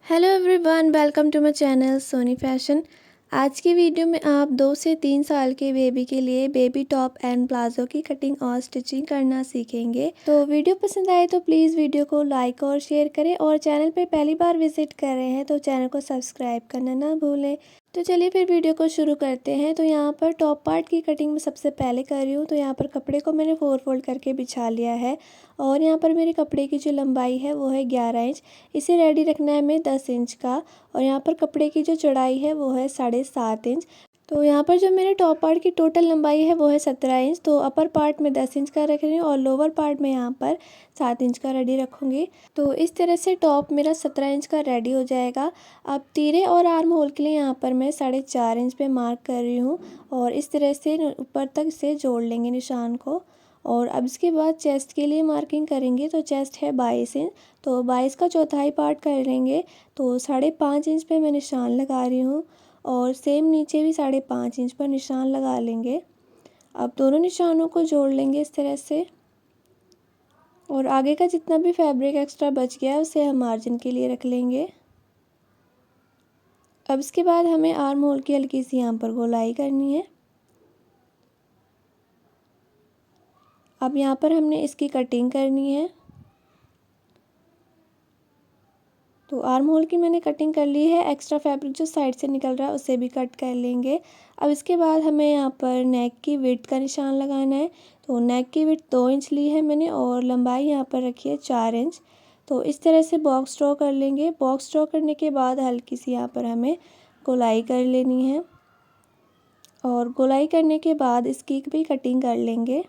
Hello everyone, welcome to my channel Soni fashion. आज की video में आप 2 से 3 साल के बेबी के लिए बेबी टॉप एंड प्लाजो की कटिंग और स्टिचिंग करना सीखेंगे। तो वीडियो पसंद आए तो प्लीज़ वीडियो को लाइक और शेयर करें, और चैनल पे पहली बार विजिट कर रहे हैं तो चैनल को सब्सक्राइब करना ना भूलें। तो चलिए फिर वीडियो को शुरू करते हैं। तो यहाँ पर टॉप पार्ट की कटिंग में सबसे पहले कर रही हूँ। तो यहाँ पर कपड़े को मैंने 4 फोल्ड करके बिछा लिया है, और यहाँ पर मेरे कपड़े की जो लंबाई है वो है 11 इंच। इसे रेडी रखना है हमें 10 इंच का, और यहाँ पर कपड़े की जो चौड़ाई है वो है 7.5 इंच। तो यहाँ पर जो मेरे टॉप पार्ट की टोटल लंबाई है वो है 17 इंच। तो अपर पार्ट में 10 इंच का रख रही हूँ, और लोअर पार्ट में यहाँ पर 7 इंच का रेडी रखूँगी। तो इस तरह से टॉप मेरा 17 इंच का रेडी हो जाएगा। अब तीरे और आर्म होल के लिए यहाँ पर मैं 4.5 इंच पे मार्क कर रही हूँ, और इस तरह से ऊपर तक से जोड़ लेंगे निशान को। और अब इसके बाद चेस्ट के लिए मार्किंग करेंगे। तो चेस्ट है 22 इंच, तो 22 का चौथाई पार्ट कर लेंगे। तो 5.5 इंच पे मैं निशान लगा रही हूँ, और सेम नीचे भी 5.5 इंच पर निशान लगा लेंगे। अब दोनों निशानों को जोड़ लेंगे इस तरह से, और आगे का जितना भी फैब्रिक एक्स्ट्रा बच गया है उसे हम मार्जिन के लिए रख लेंगे। अब इसके बाद हमें आर्म होल की हल्की सी यहाँ पर गोलाई करनी है। अब यहाँ पर हमने इसकी कटिंग करनी है। तो आर्म होल की मैंने कटिंग कर ली है। एक्स्ट्रा फैब्रिक जो साइड से निकल रहा है उसे भी कट कर लेंगे। अब इसके बाद हमें यहाँ पर नेक की विड्थ का निशान लगाना है। तो नेक की विड्थ 2 इंच ली है मैंने, और लंबाई यहाँ पर रखी है 4 इंच। तो इस तरह से बॉक्स ड्रॉ कर लेंगे। बॉक्स ड्रॉ करने के बाद हल्की सी यहाँ पर हमें गोलाई कर लेनी है, और गोलाई करने के बाद इसकी भी कटिंग कर लेंगे।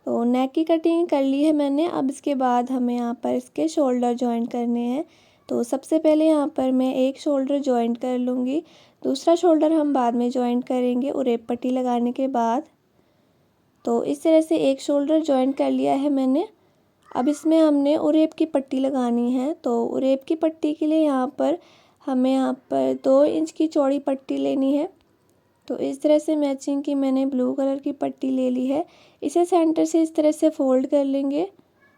तो नेक की कटिंग कर ली है मैंने। अब इसके बाद हमें यहाँ पर इसके शोल्डर जॉइंट करने हैं। तो सबसे पहले यहाँ पर मैं एक शोल्डर जॉइंट कर लूँगी, दूसरा शोल्डर हम बाद में जॉइंट करेंगे उरेप पट्टी लगाने के बाद। तो इस तरह से एक शोल्डर जॉइंट कर लिया है मैंने। अब इसमें हमने उरेप की पट्टी लगानी है। तो उरेप की पट्टी के लिए हमें यहाँ पर 2 इंच की चौड़ी पट्टी लेनी है। तो इस तरह से मैचिंग की मैंने ब्लू कलर की पट्टी ले ली है। इसे सेंटर से इस तरह से फ़ोल्ड कर लेंगे,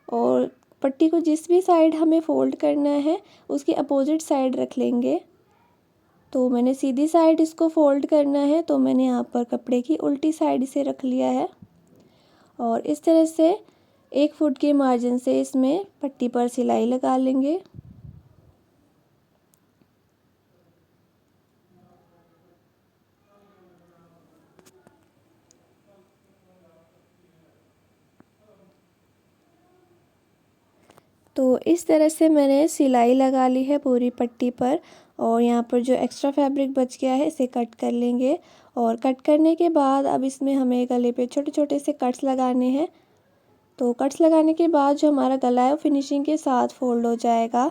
और पट्टी को जिस भी साइड हमें फ़ोल्ड करना है उसकी अपोजिट साइड रख लेंगे। तो मैंने सीधी साइड इसको फ़ोल्ड करना है, तो मैंने यहाँ पर कपड़े की उल्टी साइड इसे रख लिया है, और इस तरह से 1 फुट के मार्जिन से इसमें पट्टी पर सिलाई लगा लेंगे। तो इस तरह से मैंने सिलाई लगा ली है पूरी पट्टी पर, और यहाँ पर जो एक्स्ट्रा फैब्रिक बच गया है इसे कट कर लेंगे। और कट करने के बाद अब इसमें हमें गले पे छोटे छोटे से कट्स लगाने हैं। तो कट्स लगाने के बाद जो हमारा गला है वो फिनिशिंग के साथ फोल्ड हो जाएगा।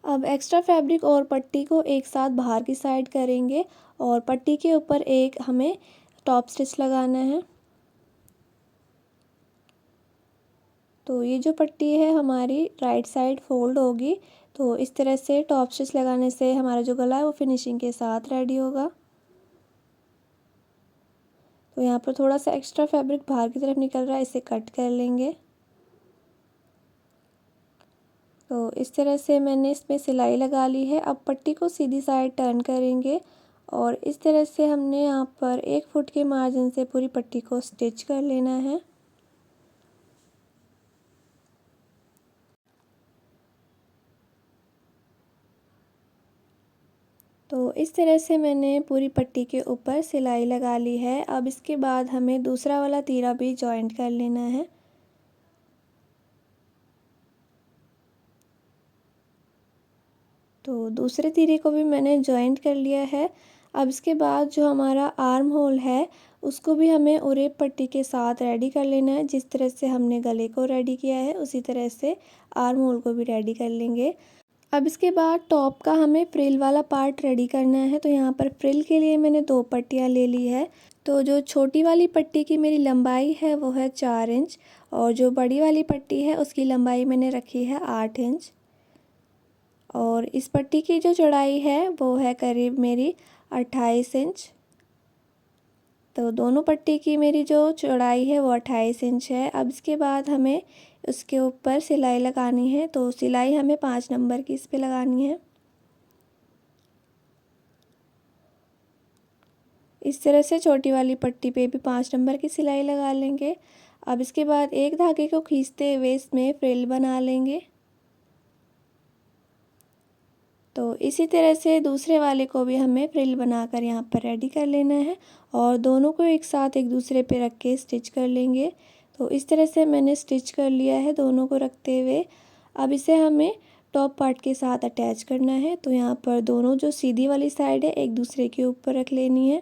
अब एक्स्ट्रा फैब्रिक और पट्टी को एक साथ बाहर की साइड करेंगे, और पट्टी के ऊपर एक हमें टॉप स्टिच लगाना है। तो ये जो पट्टी है हमारी राइट साइड फोल्ड होगी। तो इस तरह से टॉप स्टिच लगाने से हमारा जो गला है वो फिनिशिंग के साथ रेडी होगा। तो यहाँ पर थोड़ा सा एक्स्ट्रा फैब्रिक बाहर की तरफ निकल रहा है, इसे कट कर लेंगे। तो इस तरह से मैंने इसमें सिलाई लगा ली है। अब पट्टी को सीधी साइड टर्न करेंगे, और इस तरह से हमने यहाँ पर 1 फुट के मार्जिन से पूरी पट्टी को स्टिच कर लेना है। तो इस तरह से मैंने पूरी पट्टी के ऊपर सिलाई लगा ली है। अब इसके बाद हमें दूसरा वाला तीरा भी जॉइंट कर लेना है। तो दूसरे तीरे को भी मैंने जॉइंट कर लिया है। अब इसके बाद जो हमारा आर्म होल है उसको भी हमें उरेप पट्टी के साथ रेडी कर लेना है। जिस तरह से हमने गले को रेडी किया है उसी तरह से आर्म होल को भी रेडी कर लेंगे। अब इसके बाद टॉप का हमें फ्रिल वाला पार्ट रेडी करना है। तो यहाँ पर फ्रिल के लिए मैंने 2 पट्टियाँ ले ली है। तो जो छोटी वाली पट्टी की मेरी लंबाई है वो है 4 इंच, और जो बड़ी वाली पट्टी है उसकी लंबाई मैंने रखी है 8 इंच। और इस पट्टी की जो चौड़ाई है वो है करीब मेरी 28 इंच। तो दोनों पट्टी की मेरी जो चौड़ाई है वो 28 इंच है। अब इसके बाद हमें उसके ऊपर सिलाई लगानी है। तो सिलाई हमें 5 नंबर की इस पे लगानी है। इस तरह से छोटी वाली पट्टी पे भी 5 नंबर की सिलाई लगा लेंगे। अब इसके बाद एक धागे को खींचते हुए इसमें फ्रिल बना लेंगे। तो इसी तरह से दूसरे वाले को भी हमें फ्रिल बनाकर यहाँ पर रेडी कर लेना है और दोनों को एक साथ एक दूसरे पे रख के स्टिच कर लेंगे। तो इस तरह से मैंने स्टिच कर लिया है दोनों को रखते हुए। अब इसे हमें टॉप पार्ट के साथ अटैच करना है। तो यहाँ पर दोनों जो सीधी वाली साइड है एक दूसरे के ऊपर रख लेनी है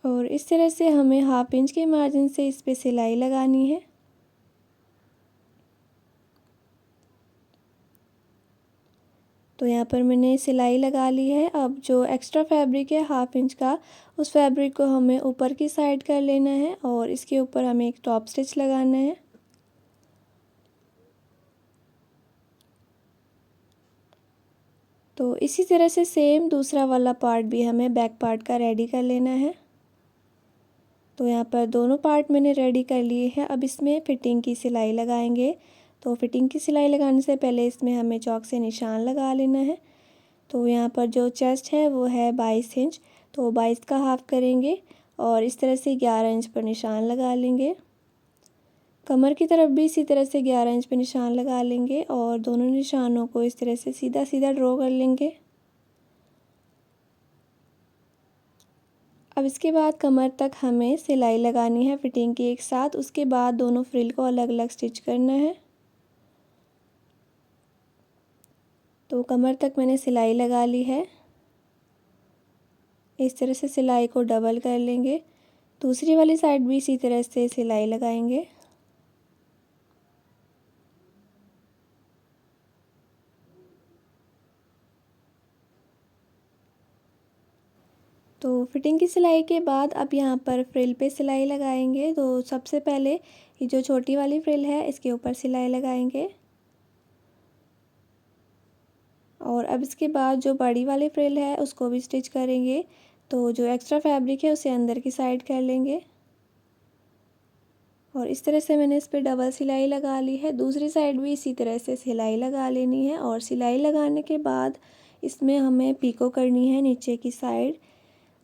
और इस तरह से हमें 1/2 इंच के मार्जिन से इस पे सिलाई लगानी है। तो यहाँ पर मैंने सिलाई लगा ली है। अब जो एक्स्ट्रा फैब्रिक है 1/2 इंच का, उस फैब्रिक को हमें ऊपर की साइड कर लेना है और इसके ऊपर हमें एक टॉप स्टिच लगाना है। तो इसी तरह से सेम दूसरा वाला पार्ट भी हमें बैक पार्ट का रेडी कर लेना है। तो यहाँ पर दोनों पार्ट मैंने रेडी कर लिए हैं। अब इसमें फ़िटिंग की सिलाई लगाएंगे। तो फ़िटिंग की सिलाई लगाने से पहले इसमें हमें चॉक से निशान लगा लेना है। तो यहाँ पर जो चेस्ट है वो है 22 इंच, तो 22 का हाफ करेंगे और इस तरह से 11 इंच पर निशान लगा लेंगे। कमर की तरफ भी इसी तरह से 11 इंच पर निशान लगा लेंगे और दोनों निशानों को इस तरह से सीधा सीधा ड्रॉ कर लेंगे। अब इसके बाद कमर तक हमें सिलाई लगानी है फिटिंग की एक साथ। उसके बाद दोनों फ्रिल को अलग अलग स्टिच करना है। तो कमर तक मैंने सिलाई लगा ली है। इस तरह से सिलाई को डबल कर लेंगे। दूसरी वाली साइड भी इसी तरह से सिलाई लगाएंगे। तो फिटिंग की सिलाई के बाद अब यहाँ पर फ्रिल पे सिलाई लगाएंगे। तो सबसे पहले ये जो छोटी वाली फ्रिल है इसके ऊपर सिलाई लगाएंगे और अब इसके बाद जो बड़ी वाली फ्रिल है उसको भी स्टिच करेंगे। तो जो एक्स्ट्रा फैब्रिक है उसे अंदर की साइड कर लेंगे और इस तरह से मैंने इस पर डबल सिलाई लगा ली है। दूसरी साइड भी इसी तरह से सिलाई लगा लेनी है और सिलाई लगाने के बाद इसमें हमें पीको करनी है नीचे की साइड।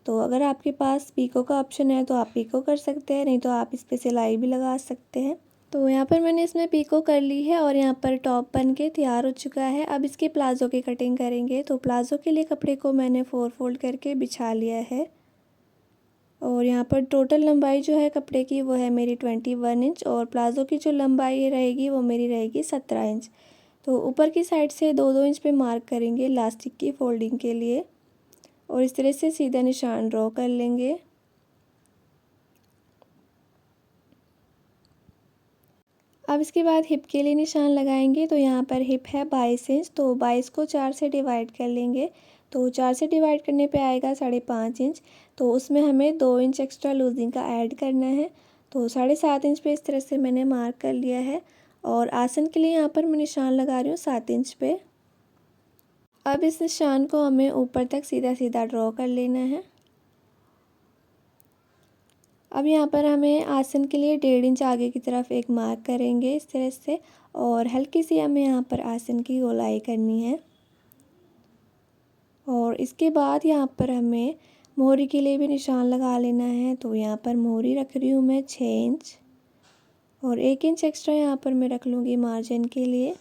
तो अगर आपके पास पीको का ऑप्शन है तो आप पीको कर सकते हैं, नहीं तो आप इस पर सिलाई भी लगा सकते हैं। तो यहाँ पर मैंने इसमें पीको कर ली है और यहाँ पर टॉप बन के तैयार हो चुका है। अब इसके प्लाज़ो की कटिंग करेंगे। तो प्लाज़ो के लिए कपड़े को मैंने 4 फोल्ड करके बिछा लिया है और यहाँ पर टोटल लंबाई जो है कपड़े की वो है मेरी 21 इंच और प्लाज़ो की जो लंबाई रहेगी वो मेरी रहेगी 17 इंच। तो ऊपर की साइड से 2-2 इंच पे मार्क करेंगे इलास्टिक की फोल्डिंग के लिए और इस तरह से सीधा निशान ड्रॉ कर लेंगे। अब इसके बाद हिप के लिए निशान लगाएंगे। तो यहाँ पर हिप है 22 इंच, तो 22 को 4 से डिवाइड कर लेंगे। तो 4 से डिवाइड करने पे आएगा 5.5 इंच। तो उसमें हमें 2 इंच एक्स्ट्रा लूजिंग का ऐड करना है। तो 7.5 इंच पे इस तरह से मैंने मार्क कर लिया है और आसन के लिए यहाँ पर मैं निशान लगा रही हूँ 7 इंच पे। अब इस निशान को हमें ऊपर तक सीधा सीधा ड्रॉ कर लेना है। अब यहाँ पर हमें आसन के लिए 1.5 इंच आगे की तरफ एक मार्क करेंगे इस तरह से और हल्की सी हमें यहाँ पर आसन की गोलाई करनी है। और इसके बाद यहाँ पर हमें मोहरी के लिए भी निशान लगा लेना है। तो यहाँ पर मोहरी रख रही हूँ मैं 6 इंच और 1 इंच एक्स्ट्रा यहाँ पर मैं रख लूँगी मार्जिन के लिए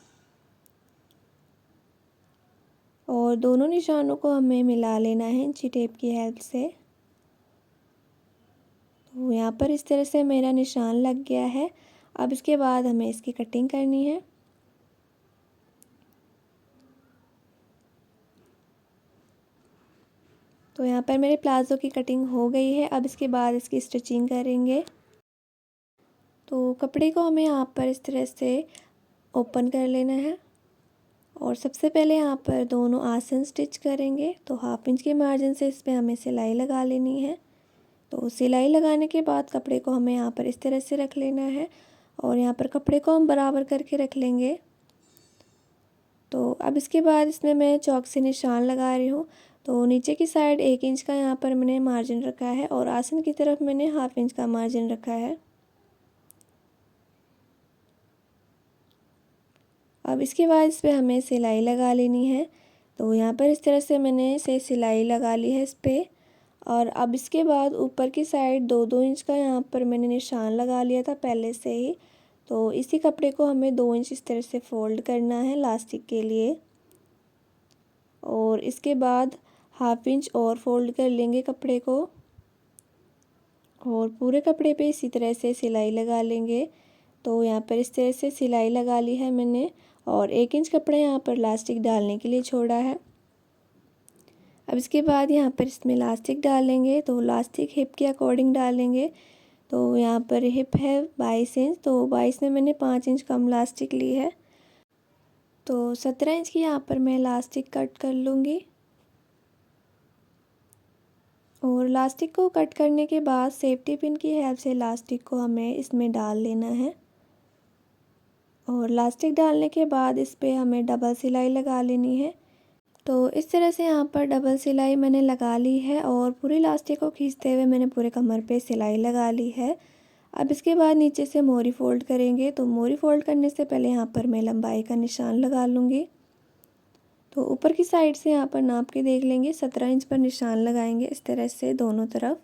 और दोनों निशानों को हमें मिला लेना है इंची टेप की हेल्प से। तो यहाँ पर इस तरह से मेरा निशान लग गया है। अब इसके बाद हमें इसकी कटिंग करनी है। तो यहाँ पर मेरे प्लाज़ो की कटिंग हो गई है। अब इसके बाद इसकी स्टिचिंग करेंगे। तो कपड़े को हमें यहाँ पर इस तरह से ओपन कर लेना है और सबसे पहले यहाँ पर दोनों आसन स्टिच करेंगे। तो 1/2 इंच के मार्जिन से इस पर हमें सिलाई लगा लेनी है। तो सिलाई लगाने के बाद कपड़े को हमें यहाँ पर इस तरह से रख लेना है और यहाँ पर कपड़े को हम बराबर करके रख लेंगे। तो अब इसके बाद इसमें मैं चॉक से निशान लगा रही हूँ। तो नीचे की साइड 1 इंच का यहाँ पर मैंने मार्जिन रखा है और आसन की तरफ मैंने 1/2 इंच का मार्जिन रखा है। अब इसके बाद इस पर हमें सिलाई लगा लेनी है। तो यहाँ पर इस तरह से मैंने सिलाई लगा ली है इस पर। और अब इसके बाद ऊपर की साइड 2-2 इंच का यहाँ पर मैंने निशान लगा लिया था पहले से ही। तो इसी कपड़े को हमें 2 इंच इस तरह से फ़ोल्ड करना है इलास्टिक के लिए। और इसके बाद 1/2 इंच और फ़ोल्ड कर लेंगे कपड़े को और पूरे कपड़े पे इसी तरह से सिलाई लगा लेंगे। तो यहाँ पर इस तरह से सिलाई लगा ली है मैंने और 1 इंच कपड़ा यहाँ पर इलास्टिक डालने के लिए छोड़ा है। अब इसके बाद यहाँ पर इसमें इलास्टिक डालेंगे। तो इलास्टिक हिप के अकॉर्डिंग डालेंगे। तो यहाँ पर हिप है 22 इंच, तो 22 में मैंने 5 इंच कम इलास्टिक ली है। तो 17 इंच की यहाँ पर मैं इलास्टिक कट कर लूँगी। और इलास्टिक को कट करने के बाद सेफ्टी पिन की हेल्प से इलास्टिक को हमें इसमें डाल लेना है। और इलास्टिक डालने के बाद इस पर हमें डबल सिलाई लगा लेनी है। तो इस तरह से यहाँ पर डबल सिलाई मैंने लगा ली है और पूरी इलास्टिक को खींचते हुए मैंने पूरे कमर पे सिलाई लगा ली है। अब इसके बाद नीचे से मोरी फ़ोल्ड करेंगे। तो मोरी फ़ोल्ड करने से पहले यहाँ पर मैं लंबाई का निशान लगा लूँगी। तो ऊपर की साइड से यहाँ पर नाप के देख लेंगे, 17 इंच पर निशान लगाएंगे इस तरह से दोनों तरफ।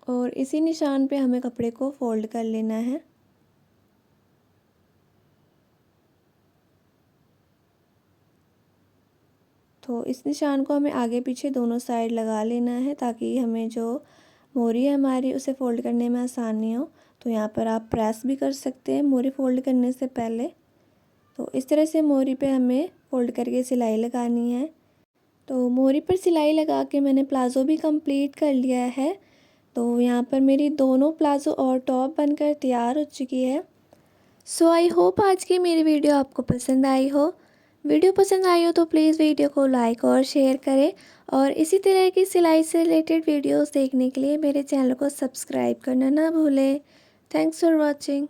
और इसी निशान पे हमें कपड़े को फ़ोल्ड कर लेना है। तो इस निशान को हमें आगे पीछे दोनों साइड लगा लेना है ताकि हमें जो मोरी है हमारी उसे फ़ोल्ड करने में आसानी हो। तो यहाँ पर आप प्रेस भी कर सकते हैं मोरी फ़ोल्ड करने से पहले। तो इस तरह से मोरी पे हमें फ़ोल्ड करके सिलाई लगानी है। तो मोरी पर सिलाई लगा के मैंने प्लाज़ो भी कंप्लीट कर लिया है। तो यहाँ पर मेरी दोनों प्लाज़ो और टॉप बनकर तैयार हो चुकी है। सो आई होप आज की मेरी वीडियो आपको पसंद आई हो। वीडियो पसंद आई हो तो प्लीज़ वीडियो को लाइक और शेयर करें और इसी तरह की सिलाई से रिलेटेड वीडियोस देखने के लिए मेरे चैनल को सब्सक्राइब करना ना भूलें। Thanks for watching.